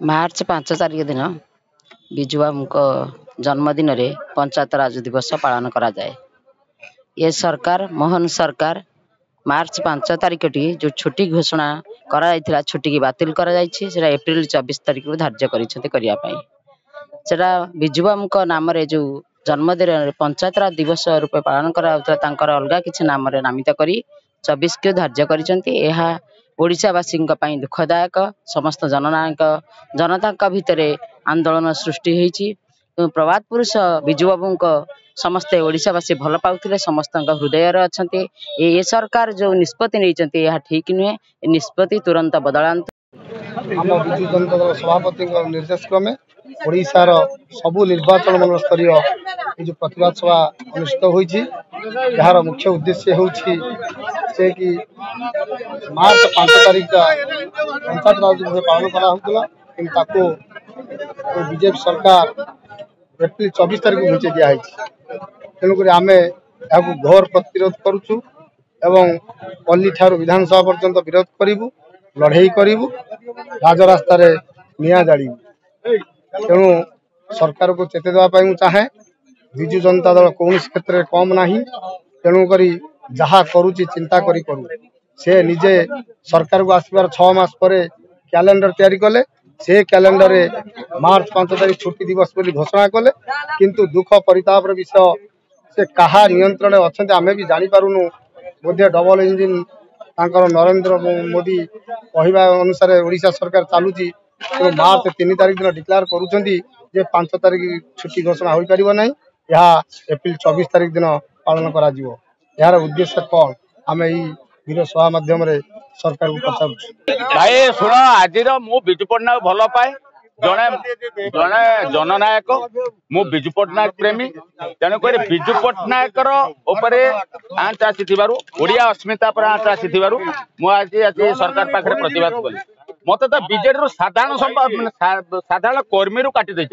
मार्च 5 तारिख दिन विजुबाबू जन्मदिन रे पंचायत राज दिवस पालन करा जाए। ये सरकार मोहन सरकार मार्च 5 तारिख टी जो छुट्टी घोषणा करा छुट्टी की बातिल करा एप्रिल 24 तारिख को धार्य करा विजुबाबू नाम रे जो जन्मदिन पंचायत राज दिवस रूपे पालन करा अलग किसी नाम नामित कर 24 को धार्य कर ओडिशावासी दुखदायक समस्त जननायक जनता भितर आंदोलन सृष्टि होती। प्रभात पुरुष विजुबाबू समस्ते ओडिशावासी भल पाउथिले समस्त हृदय अच्छा। ये सरकार जो निष्पत्ति नहीं ठीक नुहे, निष्पत्ति तुरंत बदलांतु। आम विजु जनता दल सभापति निर्देश क्रमे ओडिशार सबु निर्वाचन मंडल स्तरीय जो प्रतिवाद सभा अनुष्ठित होती। यार मुख्य उद्देश्य होछि कि मार्च 5 तारिख पंचायत राज दिवस पालन करा बीजेपी सरकार एप्रिल 24 तारिख को घुंचे दिखाई। तेणुक आम यहाँ घोर प्रतिरोध करुचु एवं पल्ली ठारू विधानसभा पर्यंत विरोध करूँ, लड़े करूँ, राजरास्त निआ जाड़ू। तेणु सरकार को चेते देवाई चाहे विजु जनता दल कौन क्षेत्र में कम ना। तेणुक जहाँ करुच्ची चिंता करूँ से निजे सरकार को आसबार 6 मास पर कैलेंडर तैयारी कले। से कैलेंडर मार्च 5 तारिख छुट्टी दिवस बोली घोषणा कले, किंतु दुख परितापर विषय से कहा नियंत्रण अच्छा आम भी जानीपारूनु। बोधे डबल इंजिन नरेंद्र मोदी कहवा अनुसार ओडिशा सरकार चलुची। तो मार्च 3 तारिख दिन डिक्लेयर करुँच 5 तारिख छुट्टी घोषणा हो पार ना। यह एप्रिल 24 तारिख दिन पालन करा जिवो। यार उद्देश्य कौन आम यही वीर सभा माध्यम सरकार को पचार भाई शुण आज मु विजु पट्टनायक भल पाए जड़े जड़े जननायक मु विजु पट्टनायक प्रेमी। तेणुक विजु पट्टनायक आंच आसिया अस्मिता पर आंच आसी मुझे सरकार पाखे प्रतिवाद कली। मत तो बीजेडी साधारण कर्मी काटी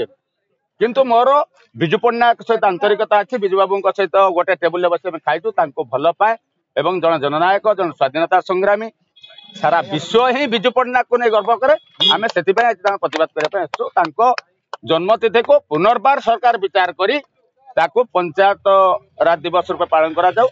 किंतु मोर विजु पट्टनायक सहित आंतरिकता अच्छी। विजुबाबू सहित गोटे टेबुल बस खाइचु भल पाए एवं जन जननायक जन स्वाधीनता संग्रामी सारा विश्व ही विजु पट्टनायक को नहीं गर्व करे। आम से प्रतिवाद करने जन्मतिथि को पुनर्बार सरकार विचार करी पंचायत राज दिवस रूप पालन करा जाऊ।